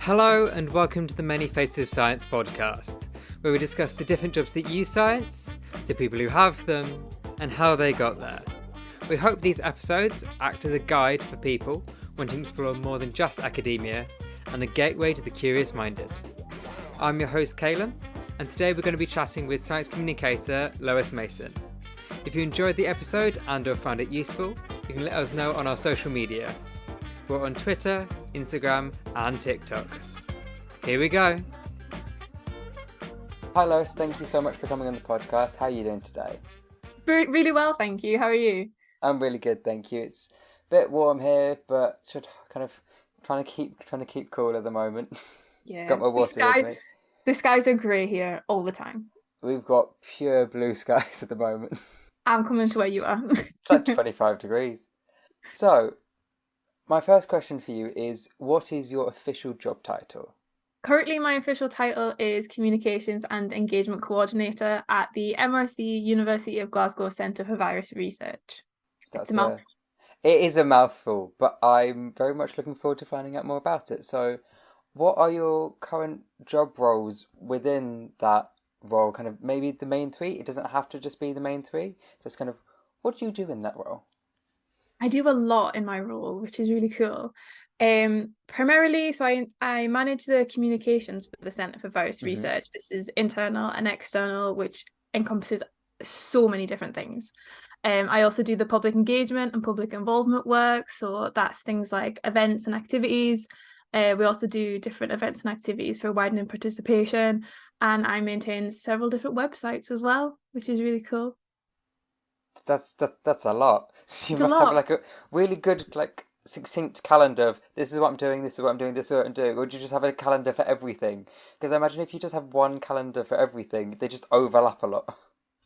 Hello and welcome to the Many Faces of Science podcast, where we discuss the different jobs that use science, the people who have them, and how they got there. We hope these episodes act as a guide for people wanting to explore more than just academia and a gateway to the curious-minded. I'm your host Caelum, and today we're going to be chatting with science communicator Lois.mason. If you enjoyed the episode and or found it useful, you can let us know on our social media. We're on Twitter, Instagram and TikTok. Here we go. Hi Lois, thank you so much for coming on the podcast. How are you doing today? Really well, thank you. How are you? I'm really good, thank you. It's a bit warm here, but should kind of trying to keep cool at the moment. Yeah. Got my water with me. The skies are grey here all the time. We've got pure blue skies at the moment. I'm coming to where you are. It's like 25 degrees. So, my first question for you is, what is your official job title? Currently, my official title is Communications and Engagement Coordinator at the MRC University of Glasgow Centre for Virus Research. It is a mouthful, but I'm very much looking forward to finding out more about it. So, what are your current job roles within that role? Kind of maybe the main three? It doesn't have to just be the main three. Just kind of, what do you do in that role? I do a lot in my role, which is really cool. Primarily, so I manage the communications for the Centre for Virus Research. This is internal and external, which encompasses so many different things. I also do the public engagement and public involvement work. So that's things like events and activities. We also do different events and activities for widening participation. And I maintain several different websites as well, which is really cool. That's a lot. You It's must a have lot. like a really good succinct calendar of this is what I'm doing, this is what I'm doing, this is what I'm doing, or do you just have a calendar for everything? Because I imagine if you just have one calendar for everything, they just overlap a lot.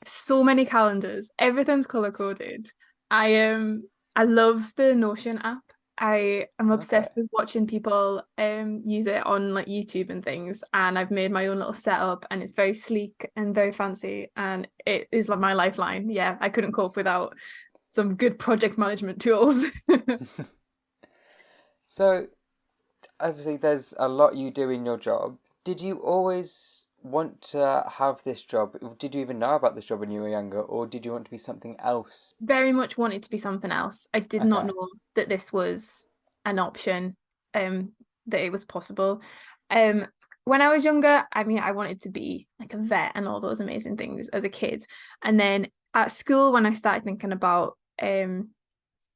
So many calendars. Everything's color coded. I love the Notion app. I am obsessed with watching people use it on like YouTube and things, and I've made my own little setup, and it's very sleek and very fancy, and it is like my lifeline. Yeah, I couldn't cope without some good project management tools. So, obviously, there's a lot you do in your job. Did you always want to have this job? Did you even know about this job when you were younger, or did you want to be something else? Very much wanted to be something else. I did not know that this was an option, that it was possible. When I was younger, I mean, I wanted to be like a vet and all those amazing things as a kid. And then at school, when I started thinking about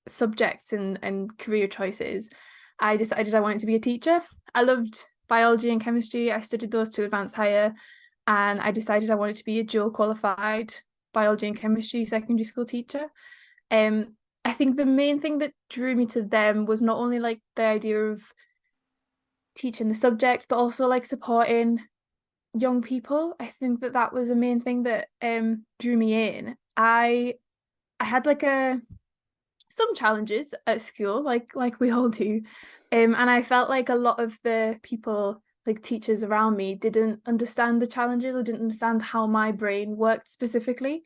subjects and career choices, I decided I wanted to be a teacher. I loved biology and chemistry. I studied those to advanced higher, and I decided I wanted to be a dual qualified biology and chemistry secondary school teacher. I think the main thing that drew me to them was not only like the idea of teaching the subject, but also like supporting young people. I think that was the main thing that drew me in. I had like some challenges at school, like we all do, and I felt like a lot of the people, like teachers around me, didn't understand the challenges or didn't understand how my brain worked specifically,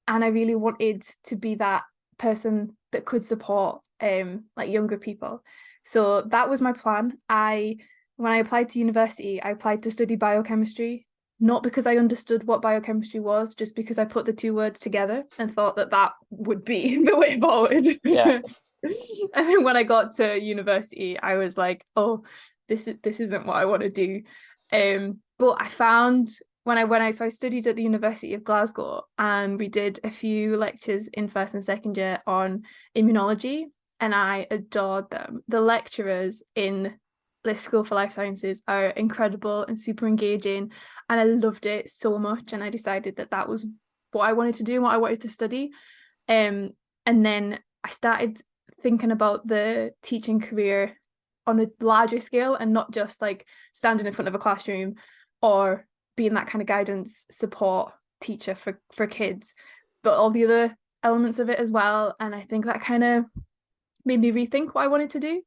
and I really wanted to be that person that could support like younger people. So that was my plan. When I applied to university, I applied to study biochemistry, not because I understood what biochemistry was, just because I put the two words together and thought that would be the way forward. Yeah. And then when I got to university, I was like, oh, this isn't what I want to do. But I found so I studied at the University of Glasgow, and we did a few lectures in first and second year on immunology, and I adored them. The lecturers in the School for Life Sciences are incredible and super engaging, and I loved it so much, and I decided that was what I wanted to do and what I wanted to study. And then I started thinking about the teaching career on a larger scale, and not just like standing in front of a classroom or being that kind of guidance support teacher for kids, but all the other elements of it as well. And I think that kind of made me rethink what I wanted to do.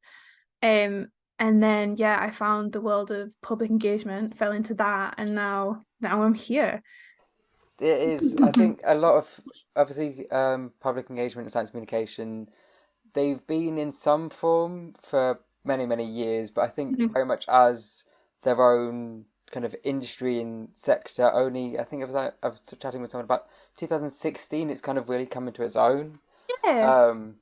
And then I found the world of public engagement, fell into that, and now I'm here. It is, I think, a lot of, obviously, public engagement and science communication, they've been in some form for many, many years, but I think Mhm. very much as their own kind of industry and sector. Only I think I was chatting with someone about 2016. It's kind of really come into its own. Yeah. Um,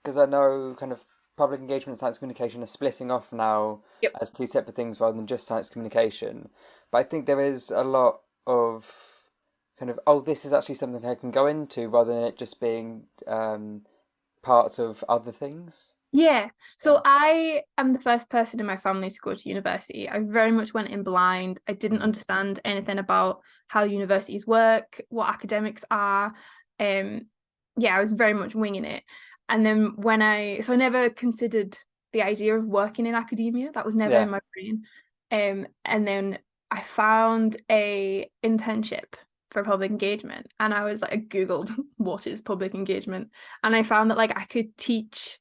because I know kind of public engagement and science communication are splitting off now Yep. as two separate things rather than just science communication. But I think there is a lot of kind of, oh, this is actually something I can go into rather than it just being parts of other things. Yeah. Yeah. So I am the first person in my family to go to university. I very much went in blind. I didn't Mhm. understand anything about how universities work, what academics are. Um, yeah, I was very much winging it. And then so I never considered the idea of working in academia. That was never in Yeah. my brain. And then I found a internship for public engagement, and I was like, I Googled what is public engagement, and I found that like I could teach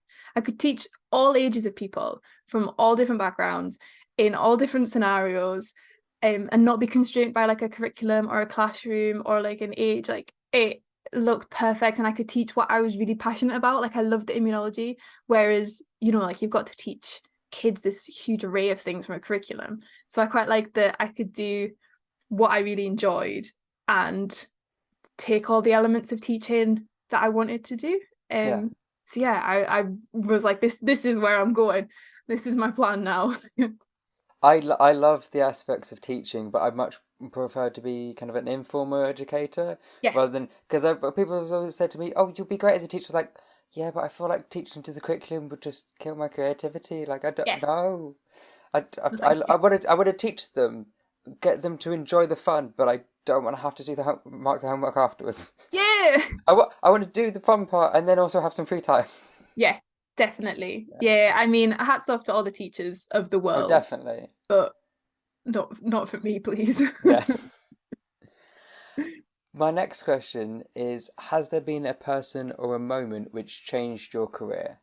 all ages of people from all different backgrounds in all different scenarios, and not be constrained by like a curriculum or a classroom or like an age. Like it looked perfect, and I could teach what I was really passionate about. Like I loved the immunology, whereas like you've got to teach kids this huge array of things from a curriculum. So I quite like that I could do what I really enjoyed and take all the elements of teaching that I wanted to do. Yeah. So yeah, I was like, this is where I'm going. This is my plan now. I love the aspects of teaching, but I much prefer to be kind of an informal educator Yeah, rather than because people have always said to me, "Oh, you'll be great as a teacher." Like, yeah, but I feel like teaching to the curriculum would just kill my creativity. Like, I yeah. don't know. Like, yeah. I want to teach them, get them to enjoy the fun, but I don't want to have to do mark the homework afterwards. Yeah. I want to do the fun part and then also have some free time. Yeah, definitely. Yeah, I mean, hats off to all the teachers of the Oh, world, definitely. but not for me, please. Yeah. My next question is, has there been a person or a moment which changed your career?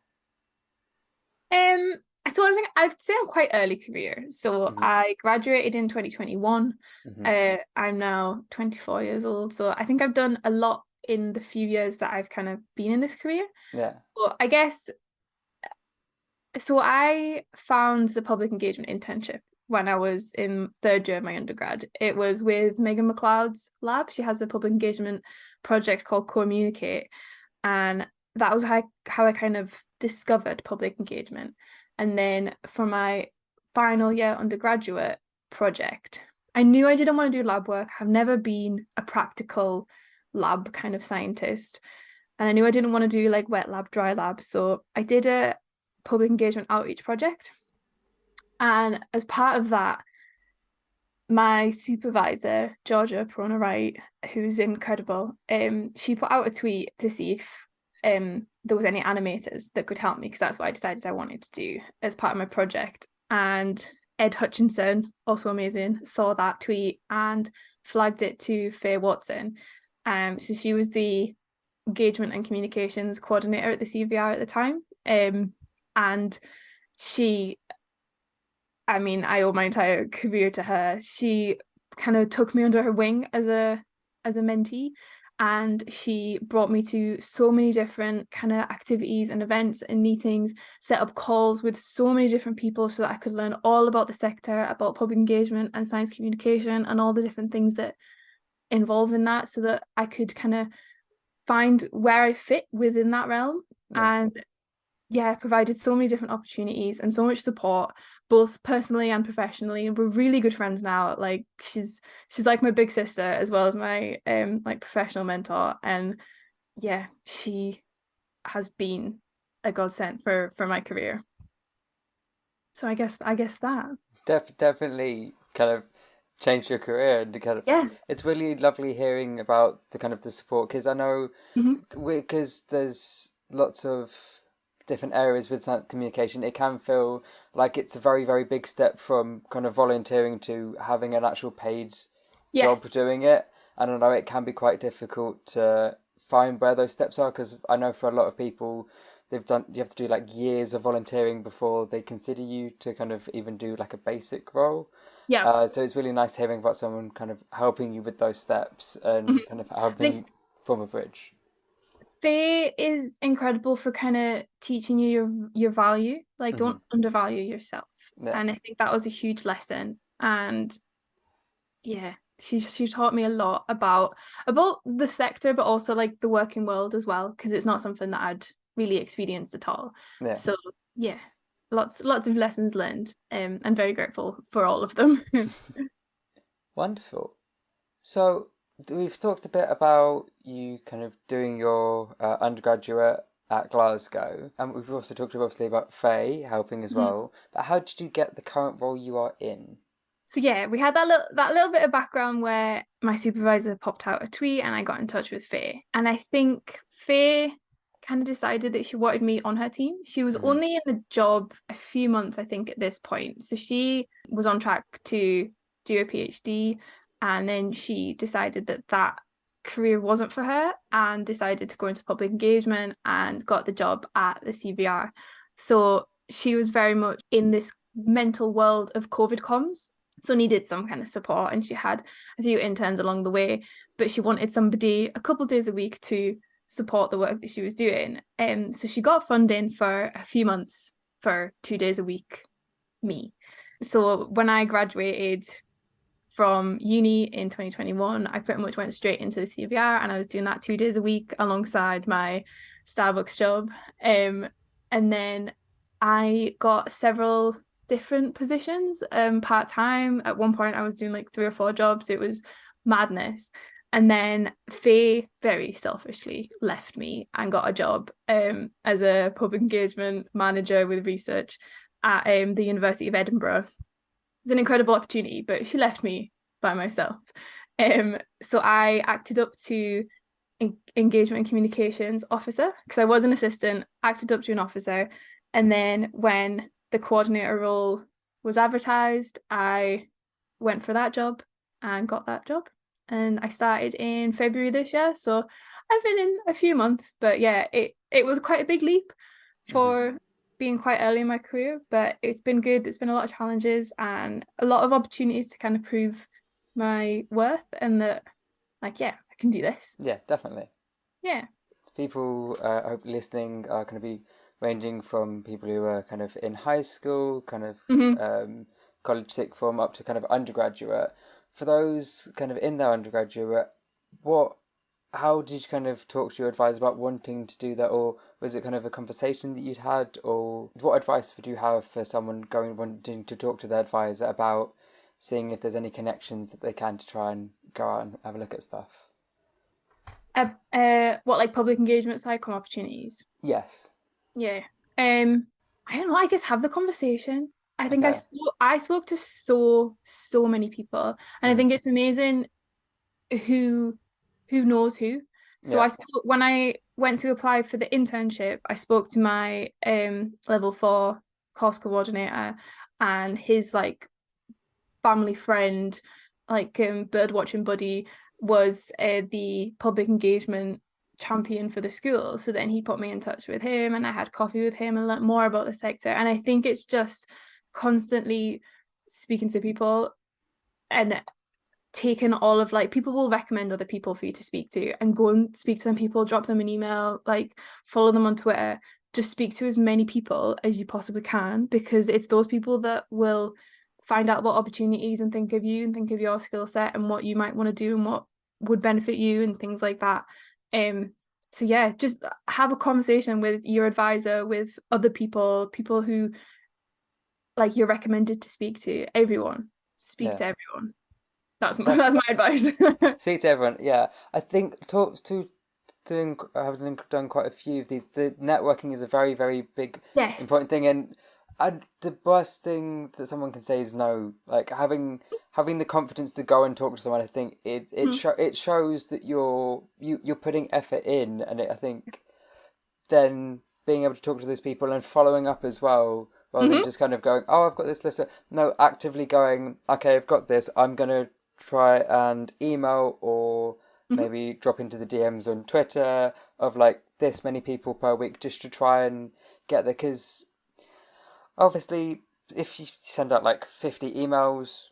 Um, so I think I'd say I'm quite early career. So Hmm. I graduated in 2021. Hmm. I'm now 24 years old. So I think I've done a lot in the few years that I've kind of been in this career. Yeah. But I guess so I found the public engagement internship when I was in third year of my undergrad. It was with Megan McLeod's lab. She has a public engagement project called Communicate, and that was how I kind of discovered public engagement. And then for my final year undergraduate project, I knew I didn't want to do lab work. I've never been a practical lab kind of scientist. And I knew I didn't want to do like wet lab, dry lab. So I did a public engagement outreach project. And as part of that, my supervisor, Georgia Perona Wright, who's incredible, she put out a tweet to see if there was any animators that could help me, because that's what I decided I wanted to do as part of my project. And Ed Hutchinson, also amazing, saw that tweet and flagged it to Faye Watson. So she was the engagement and communications coordinator at the CVR at the time. And she I mean, I owe my entire career to her. She kind of took me under her wing as a mentee, and she brought me to so many different kind of activities and events and meetings, set up calls with so many different people so that I could learn all about the sector, about public engagement and science communication and all the different things that involve in that, so that I could kind of find where I fit within that realm. Yeah. And yeah, provided so many different opportunities and so much support, both personally and professionally. And we're really good friends now. Like she's like my big sister as well as my like professional mentor. And yeah, she has been a godsend for my career. So I guess that. Definitely kind of changed your career and kind of Yeah. it's really lovely hearing about the kind of the support because I know Mhm. because there's lots of different areas with science communication, it can feel like it's a very, very big step from kind of volunteering to having an actual paid job Yes. doing it. And I know it can be quite difficult to find where those steps are because I know for a lot of people, you have to do like years of volunteering before they consider you to kind of even do like a basic role. Yeah. So it's really nice hearing about someone kind of helping you with those steps Mhm. and kind of I helping you think form a bridge. Faye is incredible for kind of teaching you your value. Like, don't undervalue yourself. Yeah. And I think that was a huge lesson. And yeah, she taught me a lot about the sector, but also like the working world as well, because it's not something that I'd really experienced at all. Yeah. So yeah, lots of lessons learned. I'm very grateful for all of them. Wonderful. So we've talked a bit about you kind of doing your undergraduate at Glasgow, and we've also talked obviously about Faye helping as well. But how did you get the current role you are in? So yeah, we had that little bit of background where my supervisor popped out a tweet and I got in touch with Faye. And I think Faye kind of decided that she wanted me on her team. She was only in the job a few months, I think, at this point. So she was on track to do a PhD, and then she decided that career wasn't for her and decided to go into public engagement and got the job at the CBR. So she was very much in this mental world of COVID comms. So needed some kind of support, and she had a few interns along the way, but she wanted somebody a couple of days a week to support the work that she was doing. So she got funding for a few months for 2 days a week, me. So when I graduated from uni in 2021, I pretty much went straight into the CBR, and I was doing that 2 days a week alongside my Starbucks job. And then I got several different positions part-time. At one point I was doing like 3 or 4 jobs. It was madness. And then Faye very selfishly left me and got a job as a public engagement manager with research at the University of Edinburgh. It's an incredible opportunity, but she left me by myself. So I acted up to engagement and communications officer, because I was an assistant, acted up to an officer. And then when the coordinator role was advertised, I went for that job and got that job. And I started in February this year. So I've been in a few months, but yeah, it was quite a big leap for being quite early in my career, but it's been good. There's been a lot of challenges and a lot of opportunities to kind of prove my worth, and that, like, yeah, I can do this. Yeah, definitely. Yeah. People listening are going to be ranging from people who are kind of in high school, kind of college sixth form, up to kind of undergraduate. For those kind of in their undergraduate, how did you kind of talk to your advisor about wanting to do that, or was it kind of a conversation that you'd had, or what advice would you have for someone wanting to talk to their advisor about seeing if there's any connections that they can to try and go out and have a look at stuff? What, like public engagement PSCI-Com opportunities? Yes. Yeah. I don't know, I guess have the conversation. I think I spoke to so many people, and I think it's amazing who knows who. So I spoke, when I went to apply for the internship, I spoke to my level 4 course coordinator and his like family friend, like bird watching buddy, was the public engagement champion for the school. So then he put me in touch with him, and I had coffee with him and learned more about the sector. And I think it's just constantly speaking to people and taking all of, like, people will recommend other people for you to speak to, and go and speak to them people, drop them an email, like follow them on Twitter, just speak to as many people as you possibly can, because it's those people that will find out about opportunities and think of you and think of your skill set and what you might want to do and what would benefit you and things like that. So yeah, just have a conversation with your advisor, with other people who like you're recommended to speak to. Everyone, speak to everyone. That's my advice. Speak to everyone. Yeah, I think having done quite a few of these, the networking is a very, very big important thing, and the worst thing that someone can say is no. Like having the confidence to go and talk to someone, I think it shows that you're putting effort in, and I think then being able to talk to those people and following up as well, rather than just kind of going, oh, I've got this list. No, actively going, okay, I've got this. I'm gonna try and email or maybe drop into the DMs on Twitter of like this many people per week, just to try and get there, because obviously if you send out like 50 emails,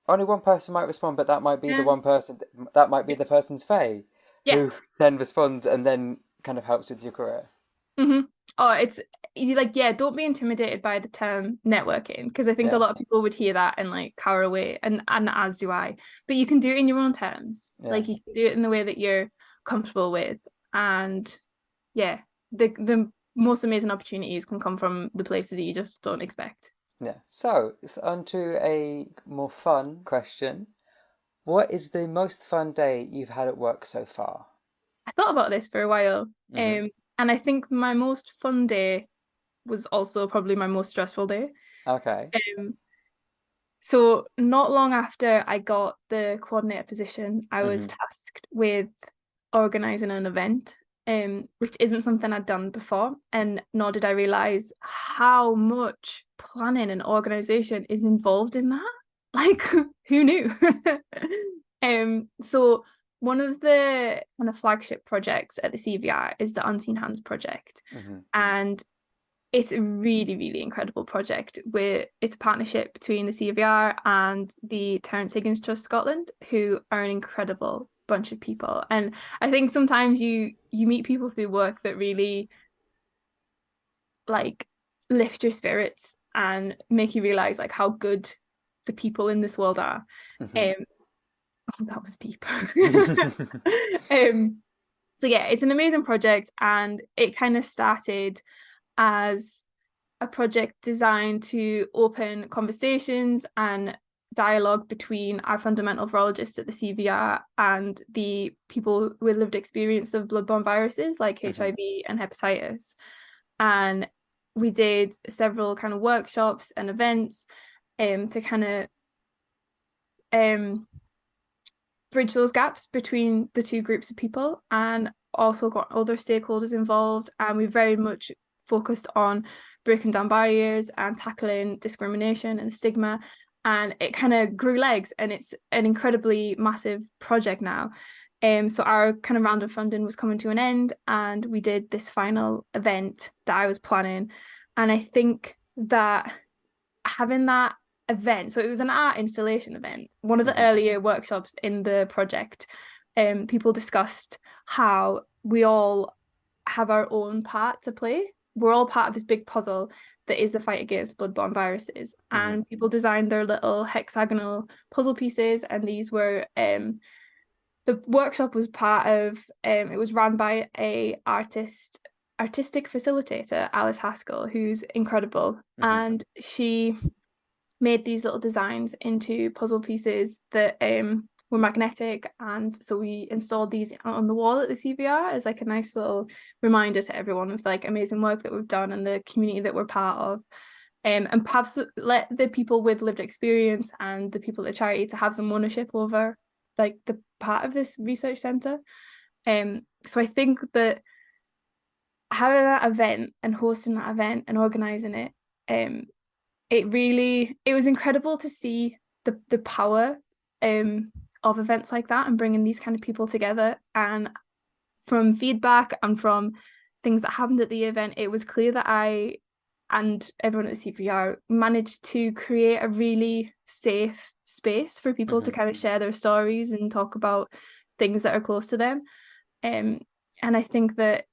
only one person might respond, but that might be the one person, that might be the person's Faye, who then responds, and then kind of helps with your career? Mm-hmm. Oh, it's you like, yeah, don't be intimidated by the term networking, because I think a Yeah, lot of people would hear that and like cower away, and as do I. But you can do it in your own terms. yeah, Like you can do it in the way that you're comfortable with. And yeah, the most amazing opportunities can come from the places that you just don't expect. yeah. So it's on to a more fun question. What is the most fun day you've had at work so far? I thought about this for a while. Hmm. And I think my most fun day was also probably my most stressful day. Okay. Um, So not long after I got the coordinator position, I was Hmm. tasked with organising an event, which isn't something I'd done before, and nor did I realise how much planning and organisation is involved in that. Like, who knew? So one of the kind of flagship projects at the CVR is the Unseen Hands project. Hmm. And it's a really, really incredible project where it's a partnership between the CVR and the Terence Higgins Trust Scotland, who are an incredible bunch of people. And I think sometimes you meet people through work that really like lift your spirits and make you realize like how good the people in this world are. Hmm. Um, oh, that was deep. um, so yeah, it's an amazing project, and it kind of started as a project designed to open conversations and dialogue between our fundamental virologists at the CVR and the people with lived experience of bloodborne viruses like Hmm. HIV and hepatitis. And we did several kind of workshops and events to kind of um, bridge those gaps between the two groups of people, and also got other stakeholders involved. And we very much focused on breaking down barriers and tackling discrimination and stigma. And it kind of grew legs, and it's an incredibly massive project now. So our kind of round of funding was coming to an end, and we did this final event that I was planning. And I think that having that event, so it was an art installation event, one of the Hmm. earlier workshops in the project, people discussed how we all have our own part to play. We're all part of this big puzzle that is the fight against bloodborne viruses. Hmm. And people designed their little hexagonal puzzle pieces, and these were the workshop was part of it was run by a artistic facilitator, Alice Haskell, who's incredible. Hmm. And she made these little designs into puzzle pieces that were magnetic, and so we installed these on the wall at the CVR as like a nice little reminder to everyone of like amazing work that we've done and the community that we're part of. And perhaps let the people with lived experience and the people at charity to have some ownership over like the part of this research centre. So I think that having that event and hosting that event and organising it, it was incredible to see the power of events like that and bringing these kind of people together. And from feedback and from things that happened at the event, it was clear that I and everyone at the CPR managed to create a really safe space for people to Hmm. kind of share their stories and talk about things that are close to them. And I think that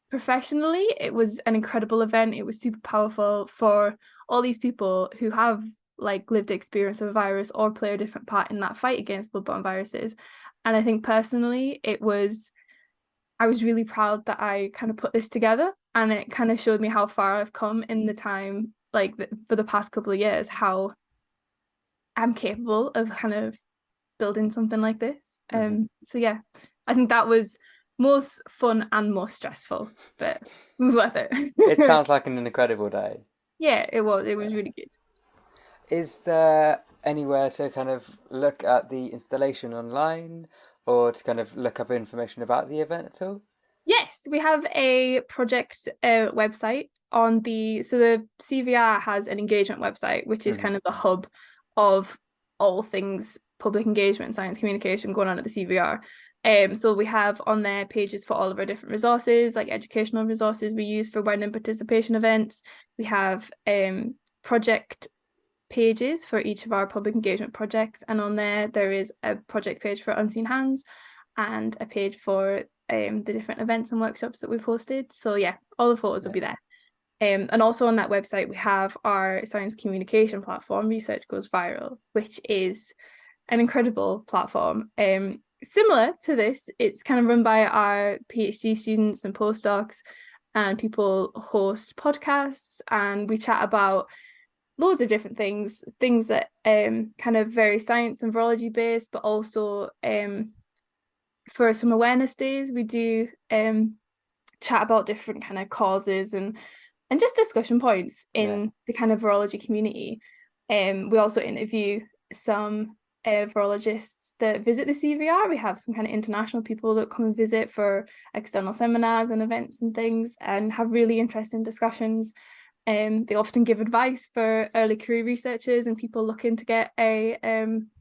professionally, it was an incredible event. It was super powerful for all these people who have like lived experience of a virus or play a different part in that fight against bloodborne viruses. And I think personally, I was really proud that I kind of put this together, and it kind of showed me how far I've come in the time, like for the past couple of years, how I'm capable of kind of building something like this. Hmm. So yeah, I think that was most fun and most stressful, but it was worth It it. sounds like an incredible day. Yeah, it was. It was Yeah. really good. Is there anywhere to kind of look at the installation online or to kind of look up information about the event at all? Yes, we have a project website on the CVR has an engagement website, which is Hmm. kind of the hub of all things public engagement and science communication going on at the CVR. So we have on there pages for all of our different resources, like educational resources we use for wedding and participation events. We have project pages for each of our public engagement projects, and on there is a project page for Unseen Hands and a page for the different events and workshops that we've hosted. So yeah, all the photos will be Yeah. there. And also on that website, we have our science communication platform, Research Goes Viral, which is an incredible platform. Similar to this, it's kind of run by our PhD students and postdocs, and people host podcasts, and we chat about loads of different things that kind of very science and virology based, but also for some awareness days, we do chat about different kind of causes and just discussion points in the kind of virology community. We also interview some virologists that visit the CVR. We have some kind of international people that come and visit for external seminars and events and things, and have really interesting discussions. They often give advice for early career researchers and people looking to get a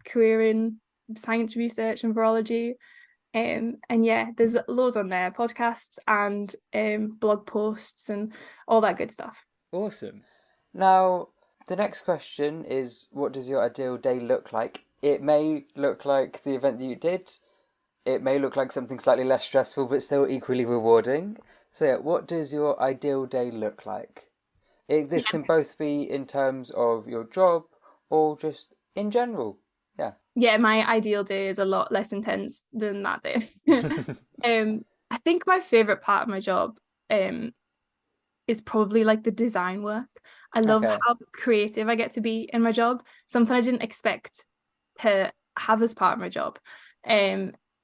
career in science research and virology. And yeah, there's loads on there, podcasts and blog posts and all that good stuff. Awesome. Now, the next question is, what does your ideal day look like? It may look like the event that you did. It may look like something slightly less stressful, but still equally rewarding. So yeah, what does your ideal day look like? This can both be in terms of your job or just in general. Yeah. Yeah, my ideal day is a lot less intense than that day. I think my favourite part of my job is probably like the design work. I love how creative I get to be in my job. Something I didn't expect to have as part of my job.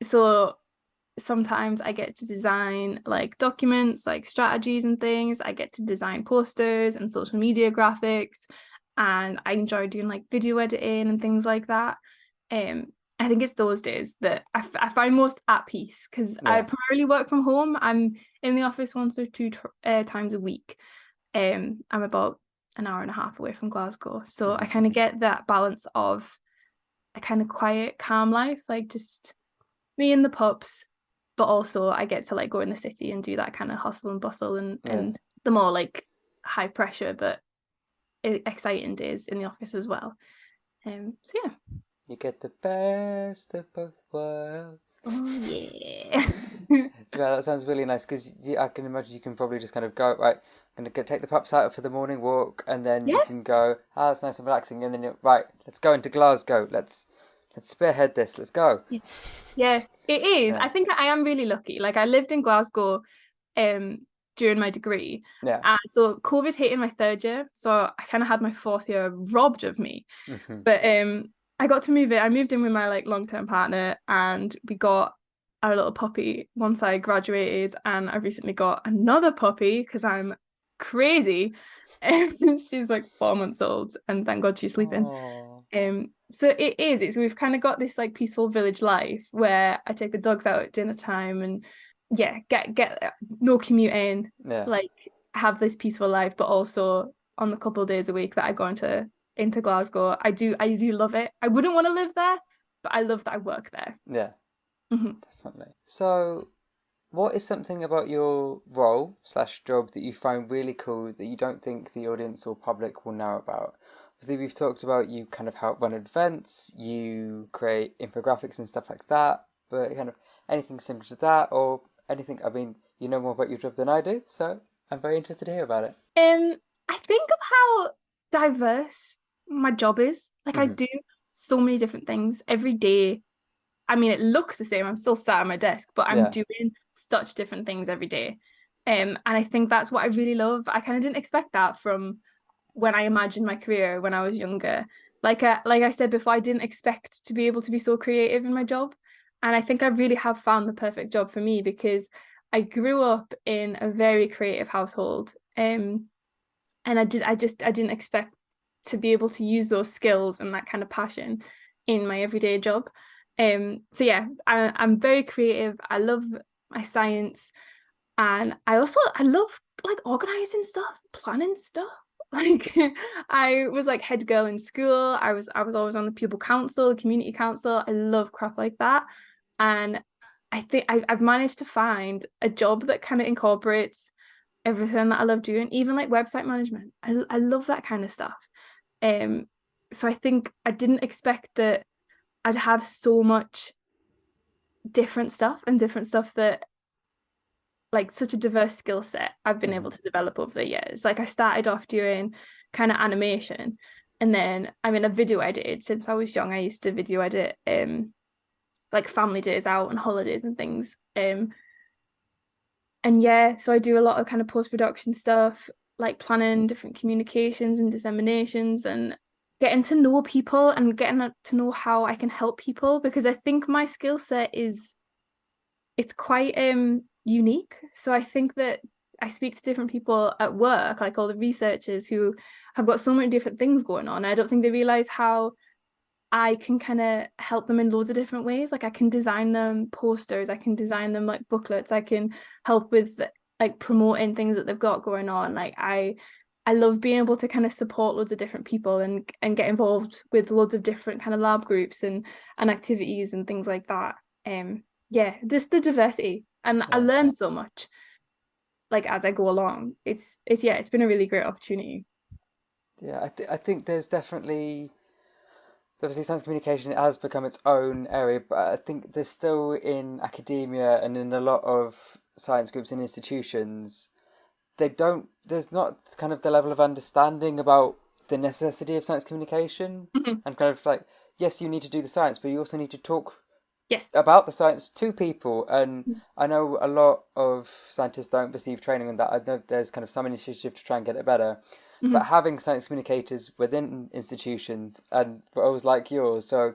So sometimes I get to design like documents, like strategies and things. I get to design posters and social media graphics, and I enjoy doing like video editing and things like that. I think it's those days that I find most at peace, because I primarily work from home. I'm in the office once or two times a week. I'm about an hour and a half away from Glasgow, so I kind of get that balance of a kind of quiet, calm life, like just me and the pups, but also I get to like go in the city and do that kind of hustle and bustle and the more like high pressure but exciting days in the office as well. So yeah. You get the best of both worlds. Oh yeah. Yeah, that sounds really nice, because I can imagine you can probably just kind of go, right, I'm going to take the pups out for the morning walk, and then you can go, that's nice and relaxing, and then you're, right, let's go into Glasgow, let's spearhead this, let's go. Yeah, it is. I think I am really lucky. Like, I lived in Glasgow during my degree. So COVID hit in my third year, so I kind of had my fourth year robbed of me. But I got to move in. I moved in with my like long-term partner, and we got our little puppy once I graduated, and I recently got another puppy because I'm crazy. She's like 4 months old, and thank God she's sleeping. So we've kind of got this like peaceful village life where I take the dogs out at dinner time and get no commuting, like have this peaceful life, but also on the couple of days a week that I go into Glasgow, I do love it. I wouldn't want to live there, but I love that I work there. Yeah, definitely. So what is something about your role / job that you find really cool that you don't think the audience or public will know about? Obviously, we've talked about you kind of help run events, you create infographics and stuff like that, but kind of anything similar to that, or anything, I mean, you know more about your job than I do, so I'm very interested to hear about it. I think of how diverse my job is. Like, I do so many different things every day. I mean, it looks the same. I'm still sat at my desk, but I'm doing such different things every day. And I think that's what I really love. I kind of didn't expect that from when I imagined my career when I was younger. Like I said before, I didn't expect to be able to be so creative in my job. And I think I really have found the perfect job for me, because I grew up in a very creative household. And I didn't expect to be able to use those skills and that kind of passion in my everyday job. So yeah, I'm very creative. I love my science, and I love like organizing stuff, planning stuff. Like, I was like head girl in school. I was always on the pupil council, community council. I love crap like that, and I think I've managed to find a job that kind of incorporates everything that I love doing, even like website management. I love that kind of stuff. So I think I didn't expect that I'd have so much different stuff that like such a diverse skill set I've been able to develop over the years. Like I started off doing kind of animation, and then I mean, I video edited since I was young. I used to video edit like family days out and holidays and things. And yeah, so I do a lot of kind of post-production stuff, like planning different communications and disseminations and getting to know people and getting to know how I can help people, because I think my skill set is, it's quite unique. So I think that I speak to different people at work, like all the researchers who have got so many different things going on. I don't think they realize how I can kind of help them in loads of different ways. Like I can design them posters, I can design them like booklets, I can help with like promoting things that they've got going on. Like I love being able to kind of support loads of different people and get involved with loads of different kind of lab groups and activities and things like that. Yeah, just the diversity. And I learn so much like as I go along. It's yeah, it's been a really great opportunity. Yeah, I think there's definitely, obviously science communication has become its own area, but I think there's still in academia and in a lot of science groups and institutions, there's not kind of the level of understanding about the necessity of science communication, and kind of like, yes, you need to do the science, but you also need to talk Yes. about the science to people. And I know a lot of scientists don't receive training on that. I know there's kind of some initiative to try and get it better. But having science communicators within institutions and roles like yours, so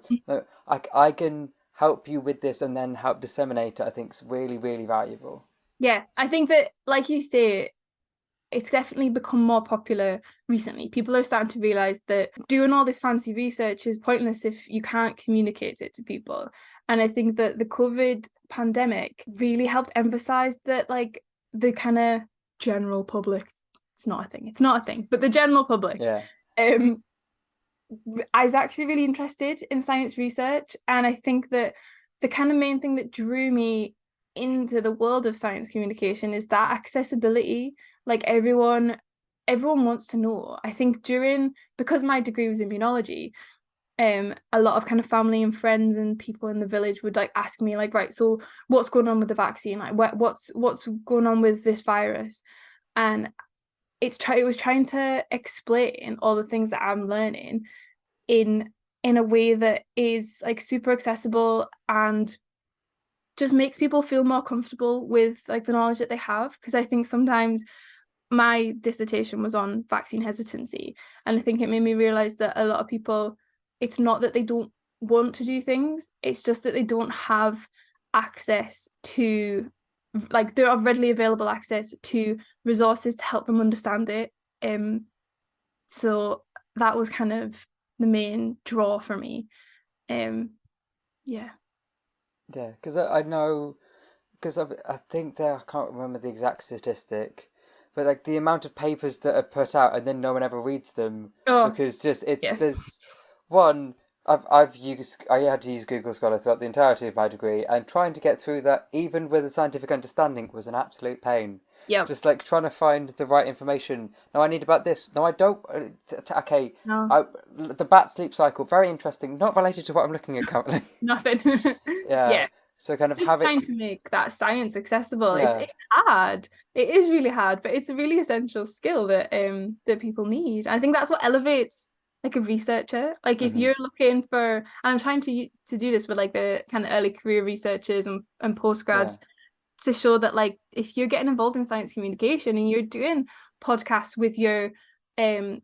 I can help you with this and then help disseminate it, I think is really, really valuable. Yeah, I think that, like you say, it's definitely become more popular recently. People are starting to realize that doing all this fancy research is pointless if you can't communicate it to people. And I think that the COVID pandemic really helped emphasize that, like, the kind of general public, it's not a thing, but the general public, I was actually really interested in science research. And I think that the kind of main thing that drew me into the world of science communication is that accessibility. Like everyone wants to know. I think because my degree was immunology, a lot of kind of family and friends and people in the village would like ask me like, right, so what's going on with the vaccine? Like what's going on with this virus? And it was trying to explain all the things that I'm learning in a way that is like super accessible and just makes people feel more comfortable with like the knowledge that they have. Because I think sometimes my dissertation was on vaccine hesitancy, and I think it made me realize that a lot of people, it's not that they don't want to do things, it's just that they don't have access to, like, they don't have readily available access to resources to help them understand it. So that was kind of the main draw for me. Yeah. Yeah, because I know, because I think I can't remember the exact statistic, but like the amount of papers that are put out and then no one ever reads them, because just there's one. I had to use Google Scholar throughout the entirety of my degree, and trying to get through that, even with a scientific understanding, was an absolute pain. Yeah. Just like trying to find the right information. No, I need about this. No, I don't. Okay. No. The bat sleep cycle, very interesting. Not related to what I'm looking at currently. Nothing. Yeah. So kind of just trying to make that science accessible. It's hard. It is really hard, but it's a really essential skill that that people need. I think that's what elevates like a researcher. Like if you're looking for, and I'm trying to do this with like the kind of early career researchers and postgrads, to show that like if you're getting involved in science communication and you're doing podcasts with your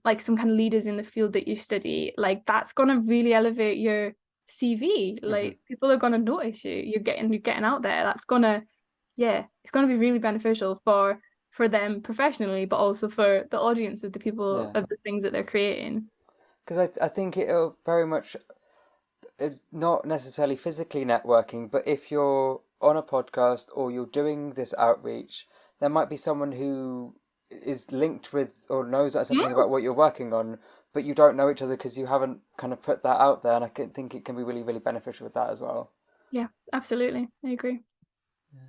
like some kind of leaders in the field that you study, like that's gonna really elevate your CV. Like people are gonna notice you. You're getting out there. That's gonna, it's gonna be really beneficial for them professionally, but also for the audience of the people of the things that they're creating. Because I think it'll very much, it's not necessarily physically networking, but if you're on a podcast or you're doing this outreach, there might be someone who is linked with or knows something about what you're working on, but you don't know each other because you haven't kind of put that out there. And I think it can be really, really beneficial with that as well. Yeah, absolutely. I agree. Yeah.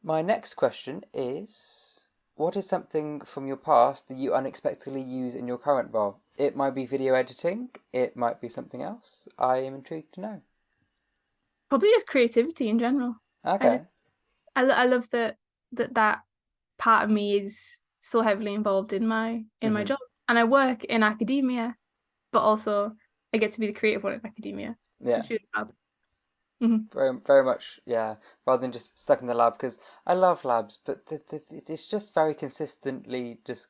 My next question is, what is something from your past that you unexpectedly use in your current role? It might be video editing. It might be something else. I am intrigued to know. Probably just creativity in general. Okay. I love that part of me is so heavily involved in my job, and I work in academia, but also I get to be the creative one in academia. Yeah. It's really fab. Hmm. Very, very much, yeah. Rather than just stuck in the lab, because I love labs, but it's just very consistently just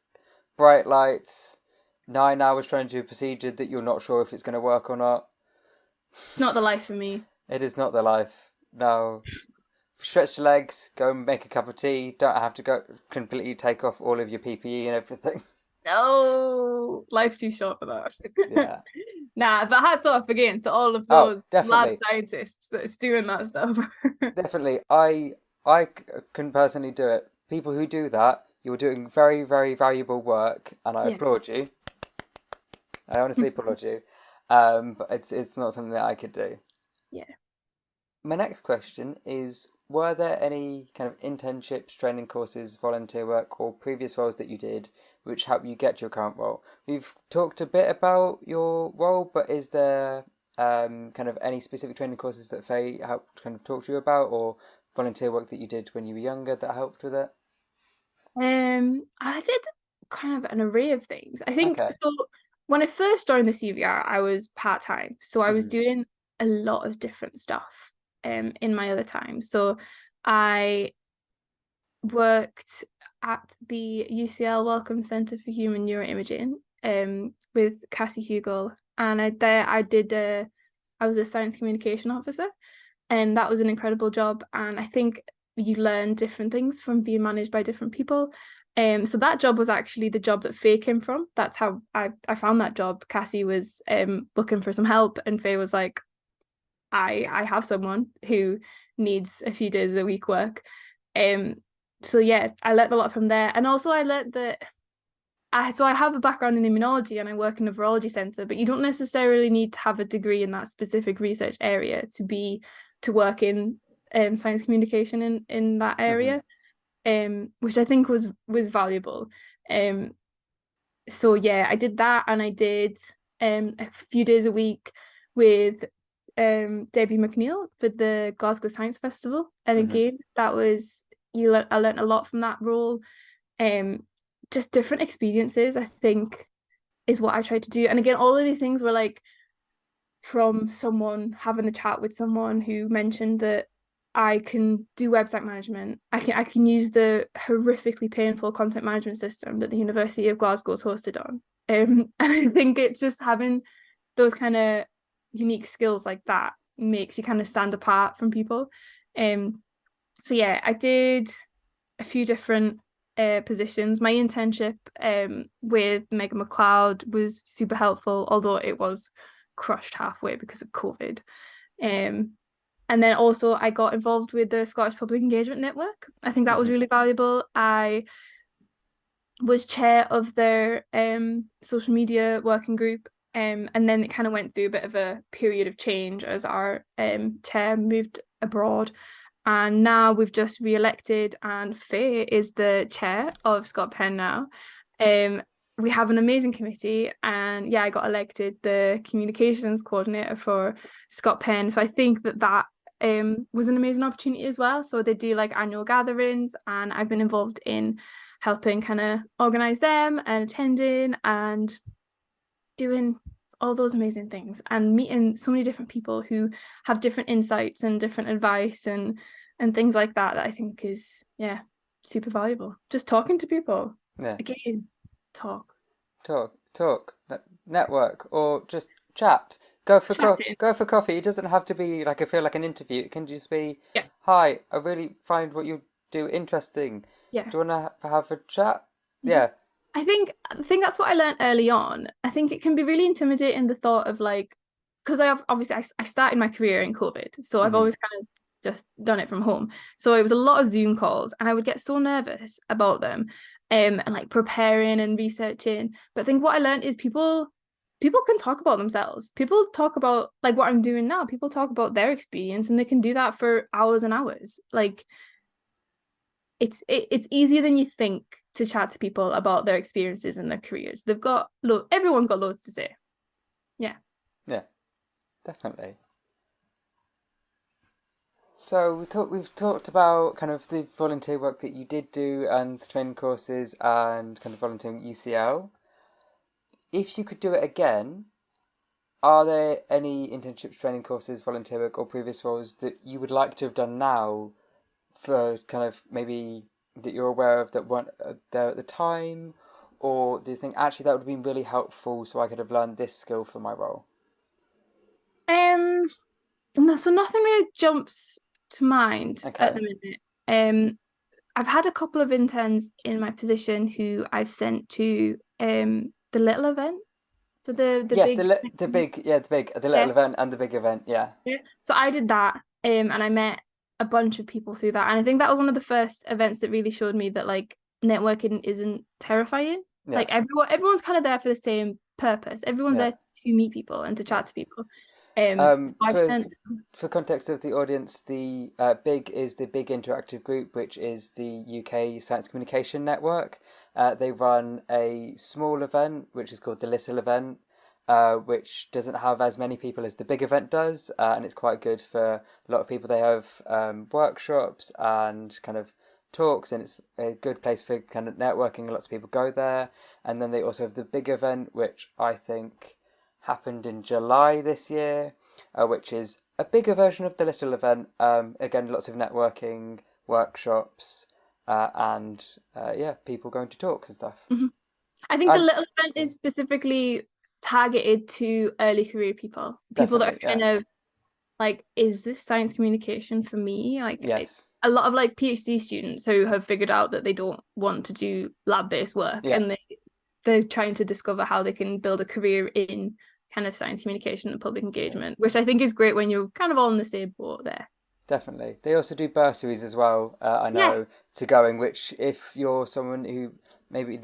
bright lights, 9 hours trying to do a procedure that you're not sure if it's going to work or not. It's not the life for me. It is not the life. No. Stretch your legs, go and make a cup of tea. Don't have to go completely take off all of your PPE and everything. No, life's too short for that. Yeah. Nah, but hats off again to all of Oh, those lab definitely. scientists that's doing that stuff. Definitely. I can personally do it. People who do that, you're doing very, very valuable work, and I Yeah. applaud you. I honestly applaud you. But it's not something that I could do. Yeah. My next question is, were there any kind of internships, training courses, volunteer work, or previous roles that you did which helped you get to your current role? We've talked a bit about your role, but is there kind of any specific training courses that Faye helped kind of talk to you about, or volunteer work that you did when you were younger that helped with it? I did kind of an array of things. I think Okay. so. When I first joined the CVR, I was part-time, so I was Hmm. doing a lot of different stuff in my other time. So I worked at the UCL Wellcome Centre for Human Neuroimaging with Cassie Hugel, and I was a science communication officer, and that was an incredible job. And I think you learn different things from being managed by different people. So that job was actually the job that Faye came from. That's how I found that job. Cassie was looking for some help, and Faye was like, I have someone who needs a few days a week work. Um, so yeah, I learned a lot from there, and also I learned that I have a background in immunology and I work in a virology centre, but you don't necessarily need to have a degree in that specific research area to work in science communication in that Hmm. area, which I think was valuable. Um, so yeah, I did that, and I did a few days a week with Debbie McNeil for the Glasgow Science Festival, and Hmm. again, I learned a lot from that role. Um, just different experiences, I think, is what I tried to do. And again, all of these things were like from someone having a chat with someone who mentioned that I can do website management. I can use the horrifically painful content management system that the University of Glasgow is hosted on. And I think it's just having those kind of unique skills like that makes you kind of stand apart from people. So yeah, I did a few different positions. My internship with Megan McLeod was super helpful, although it was crushed halfway because of COVID. Um, and then also I got involved with the Scottish Public Engagement Network. I think that was Hmm. really valuable. I was chair of their social media working group. And then it kind of went through a bit of a period of change as our chair moved abroad. And now we've just re-elected, and Faye is the chair of Scott Penn now. We have an amazing committee, and yeah, I got elected the communications coordinator for Scott Penn. So I think that was an amazing opportunity as well. So they do like annual gatherings, and I've been involved in helping kind of organize them and attending and doing all those amazing things and meeting so many different people who have different insights and different advice and things like that I think is, yeah, super valuable. Just talking to people. Yeah. Again, talk. Talk, network, or just chat. Chatting. Go for coffee. It doesn't have to be like I feel like an interview. It can just be, Yeah. hi, I really find what you do interesting. Yeah. Do you want to have a chat? Mhm. Yeah. I think that's what I learned early on. I think it can be really intimidating, the thought of like, because I started my career in COVID, so I've Hmm. always kind of just done it from home. So it was a lot of Zoom calls, and I would get so nervous about them, and like preparing and researching. But I think what I learned is people can talk about themselves. People talk about like what I'm doing now. People talk about their experience, and they can do that for hours and hours. Like it's easier than you think to chat to people about their experiences and their careers. Everyone's got loads to say. Yeah. Yeah, definitely. So we've talked about kind of the volunteer work that you did do and the training courses and kind of volunteering at UCL. If you could do it again, are there any internships, training courses, volunteer work, or previous roles that you would like to have done now for kind of maybe that you're aware of that weren't there at the time? Or do you think actually that would have been really helpful so I could have learned this skill for my role? Um, no, so nothing really jumps to mind at Okay. the minute. I've had a couple of interns in my position who I've sent to the little event, so the Yes, big, the little yeah, event and the big event, yeah. yeah. So I did that, and I met a bunch of people through that, and I think that was one of the first events that really showed me that like networking isn't terrifying. Yeah. Like everyone's kind of there for the same purpose. Everyone's Yeah. there to meet people and to Yeah. chat to people. So I've For sent. context of the audience, the Big is the Big Interactive Group, which is the UK Science Communication Network. They run a small event, which is called the Little Event, which doesn't have as many people as the big event does, and it's quite good for a lot of people. They have workshops and kind of talks, and it's a good place for kind of networking. Lots of people go there, and then they also have the big event, which I think happened in July this year, which is a bigger version of the little event. Again, lots of networking, workshops, and yeah, people going to talks and stuff. Mhm. I think the And little event is specifically targeted to early career people that definitely, are yeah, kind of like, is this science communication for me? Like, yes, a lot of like PhD students who have figured out that they don't want to do lab-based work, yeah, and they're trying to discover how they can build a career in kind of science communication and public yeah, engagement, which I think is great when you're kind of all in the same boat there. definitely. They also do bursaries as well. I know Yes. to going, which if you're someone who maybe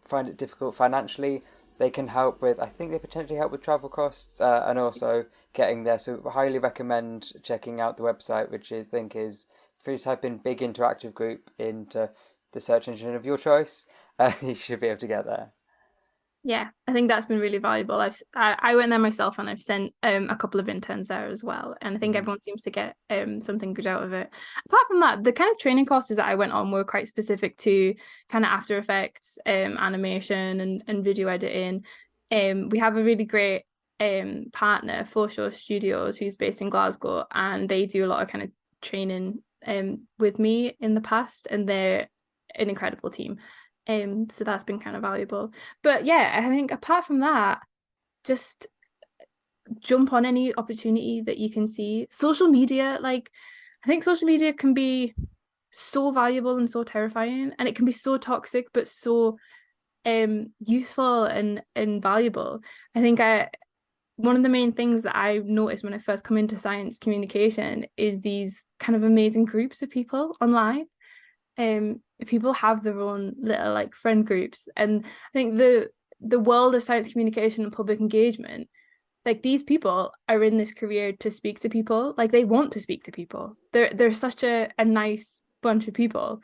find it difficult financially, they can help with. I think they potentially help with travel costs and also getting there. So highly recommend checking out the website, which I think is if you type in Big Interactive Group into the search engine of your choice, you should be able to get there. Yeah, I think that's been really valuable. I went there myself, and I've sent a couple of interns there as well, and I think Hmm. everyone seems to get something good out of it. Apart from that, the kind of training courses that I went on were quite specific to kind of After Effects, animation, and video editing. We have a really great partner, Four Show Studios, who's based in Glasgow, and they do a lot of kind of training with me in the past, and they're an incredible team. So that's been kind of valuable. But yeah, I think apart from that, just jump on any opportunity that you can see. Social media, like I think social media can be so valuable and so terrifying, and it can be so toxic but so useful and valuable. I think I one of the main things that I noticed when I first come into science communication is these kind of amazing groups of people online. People have their own little like friend groups, and I think the world of science communication and public engagement, like these people are in this career to speak to people, like they want to speak to people. They're such a nice bunch of people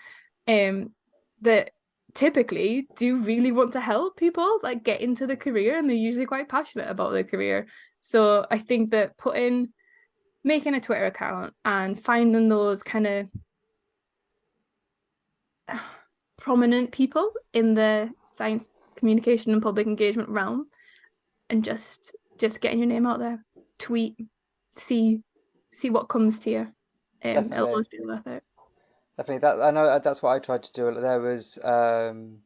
that typically do really want to help people like get into the career, and they're usually quite passionate about their career. So I think that making a Twitter account and finding those kind of prominent people in the science communication and public engagement realm, and just getting your name out there, tweet, see see what comes to you. It'll Definitely, always be worth it. definitely. That I know that's what I tried to do. There was Sam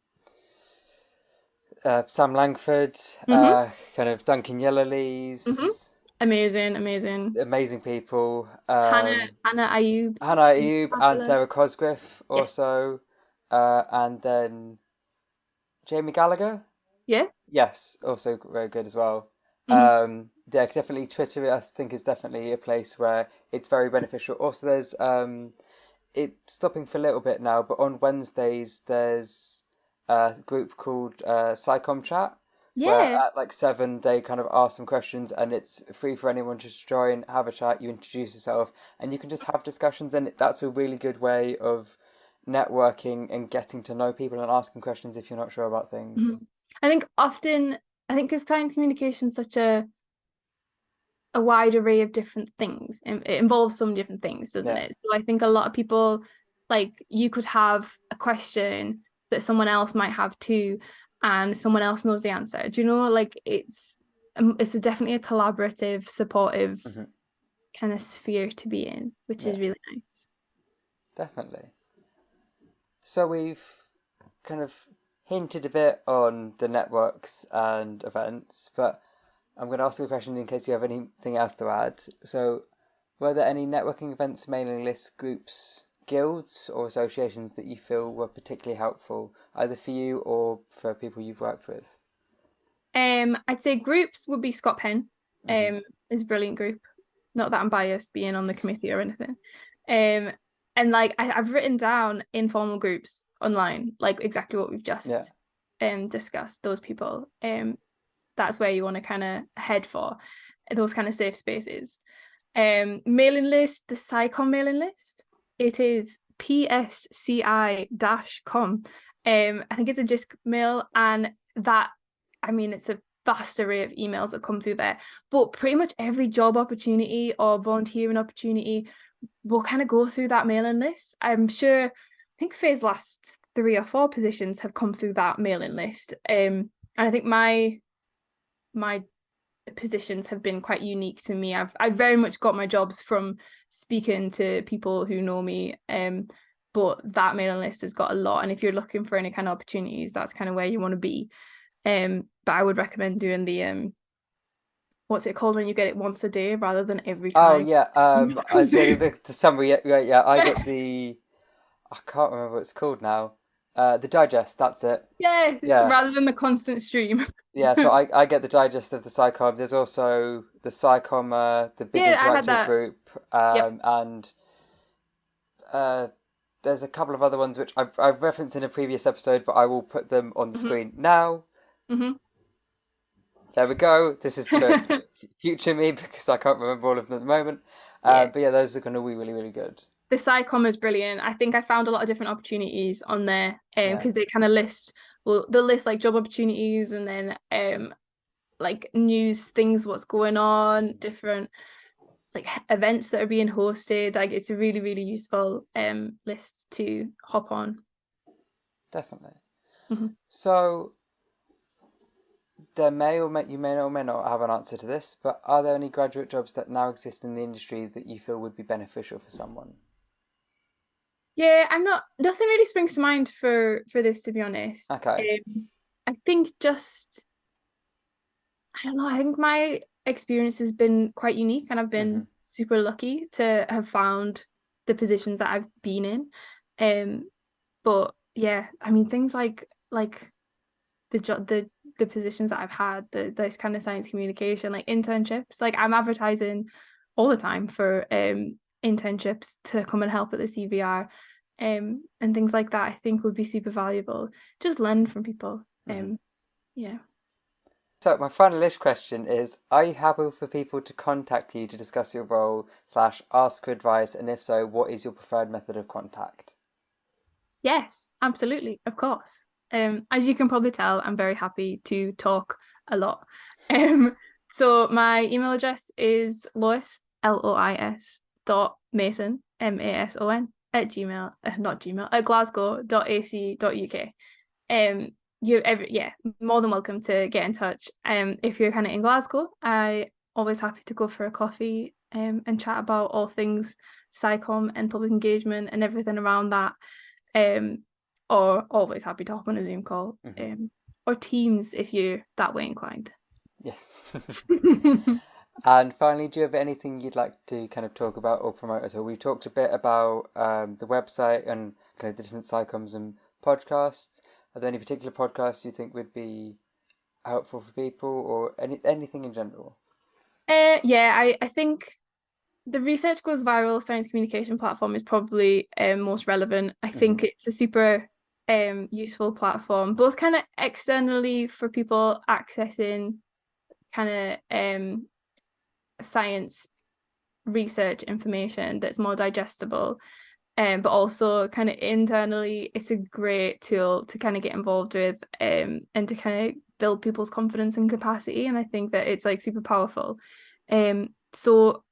Langford, Mm-hmm. kind of Duncan Mm-hmm. Yellowlees, Amazing, amazing. amazing people. Hannah Ayub, Hannah she's Ayub and fabulous. Sarah Cosgriff Yes. also, and then Jamie Gallagher. Yeah. Yes, also very good as well. Mm-hmm. Yeah, definitely Twitter. I think is definitely a place where it's very beneficial. Also, there's it's stopping for a little bit now, but on Wednesdays there's a group called PSCI-Com Chat, where Yeah. at like 7 they kind of ask some questions, and it's free for anyone to just join, have a chat. You introduce yourself, and you can just have discussions, and that's a really good way of networking and getting to know people and asking questions if you're not sure about things. Mhm. I think often, I think because science communication is such a wide array of different things. It involves some different things, doesn't it? So I think a lot of people, like, you could have a question that someone else might have too, and someone else knows the answer. Do you know, like, it's definitely a collaborative, supportive kind of sphere to be in, which is really nice. Definitely. So we've kind of hinted a bit on the networks and events, but I'm going to ask you a question in case you have anything else to add. So, were there any networking events, mailing lists, groups, guilds, or associations that you feel were particularly helpful, either for you or for people you've worked with? I'd say groups would be Scott Penn. Is a brilliant group. Not that I'm biased being on the committee or anything. And like I've written down informal groups online, like exactly what we've just discussed. Those people. That's where you want to kind of head for, those kind of safe spaces. Mailing list, the PSCI-Com mailing list. It is PSCI-Com. I think it's a JISC mail, and that, I mean, it's a vast array of emails that come through there. But pretty much every job opportunity or volunteering opportunity will kind of go through that mailing list. I'm sure, I think Faye's last 3 or 4 positions have come through that mailing list. And I think my positions have been quite unique to me. I've very much got my jobs from speaking to people who know me, but that mailing list has got a lot, and if you're looking for any kind of opportunities, that's kind of where you want to be. But I would recommend doing the what's it called when you get it once a day rather than every time? Oh yeah, I say the summary. Yeah, I get the, I can't remember what it's called now. The digest. That's it. Yeah, rather than the constant stream. Yeah, so I get the digest of the PSCI-Com. There's also the PSCI-Com, the big interactive group, and there's a couple of other ones which I've referenced in a previous episode, but I will put them on the screen now. There we go. This is for future me because I can't remember all of them at the moment. But yeah, those are going to be really, really good. The PSCI-Com is brilliant. I think I found a lot of different opportunities on there because they kind of list, they'll list like job opportunities and then like news things, what's going on, different like events that are being hosted. Like, it's a really, really useful list to hop on. Definitely. So you may or may not have an answer to this, but are there any graduate jobs that now exist in the industry that you feel would be beneficial for someone? Yeah, nothing really springs to mind for this, to be honest. Okay. I think just, I don't know, I think my experience has been quite unique, and I've been super lucky to have found the positions that I've been in. But yeah, I mean, things like the positions that I've had, this kind of science communication, like internships, like I'm advertising all the time for internships to come and help at the CVR, and things like that. I think would be super valuable. Just learn from people. Yeah. So my final-ish question is, are you happy for people to contact you to discuss your role / ask for advice, and if so, what is your preferred method of contact? Yes, absolutely, of course. As you can probably tell, I'm very happy to talk a lot. So my email address is Lois, Lois .mason, MASON at glasgow.ac.uk. You're more than welcome to get in touch. If you're kind of in Glasgow, I always happy to go for a coffee and chat about all things PSCI-Com and public engagement and everything around that. Or always happy to hop on a Zoom call, or Teams if you're that way inclined. Yes. And finally, do you have anything you'd like to kind of talk about or promote at all? We've talked a bit about the website and kind of the different PSCI-Coms and podcasts. Are there any particular podcasts you think would be helpful for people, or anything in general? I think the Research Goes Viral science communication platform is probably most relevant. I think it's a super useful platform, both kind of externally for people accessing kind of science research information that's more digestible, but also kind of internally, it's a great tool to kind of get involved with and to kind of build people's confidence and capacity. And I think that it's like super powerful. So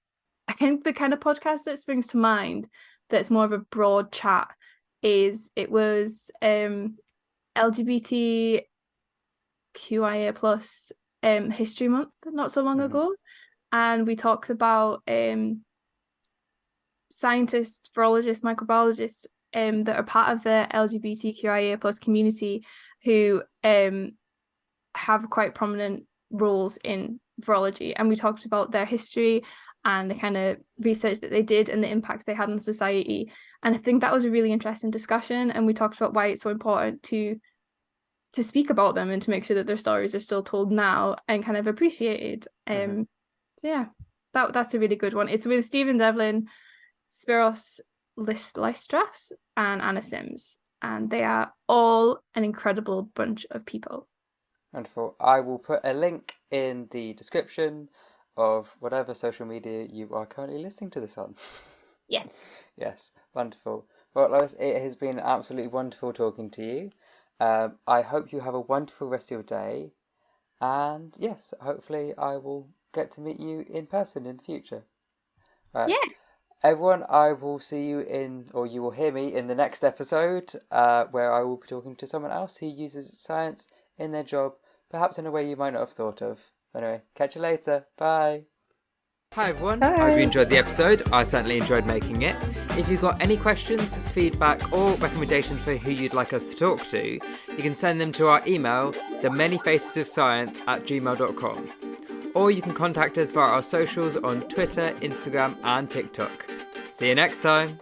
I think the kind of podcast that springs to mind that's more of a broad chat was LGBTQIA plus History Month not so long ago, and we talked about scientists, virologists, microbiologists that are part of the LGBTQIA plus community who have quite prominent roles in virology, and we talked about their history and the kind of research that they did and the impacts they had on society. And I think that was a really interesting discussion, and we talked about why it's so important to speak about them and to make sure that their stories are still told now and kind of appreciated. So yeah, that's a really good one. It's with Stephen Devlin, Spiros Listras, and Anna Sims, and they are all an incredible bunch of people. Wonderful. I will put a link in the description of whatever social media you are currently listening to this on. Yes. Yes, wonderful. Well, Lois, it has been absolutely wonderful talking to you. I hope you have a wonderful rest of your day. And yes, hopefully I will get to meet you in person in the future. Yes. Everyone, I will see you you will hear me in the next episode, where I will be talking to someone else who uses science in their job, perhaps in a way you might not have thought of. Anyway, catch you later. Bye. Hi everyone, I hope you enjoyed the episode. I certainly enjoyed making it. If you've got any questions, feedback or recommendations for who you'd like us to talk to, you can send them to our email, themanyfacesofscience@gmail.com. Or you can contact us via our socials on Twitter, Instagram and TikTok. See you next time!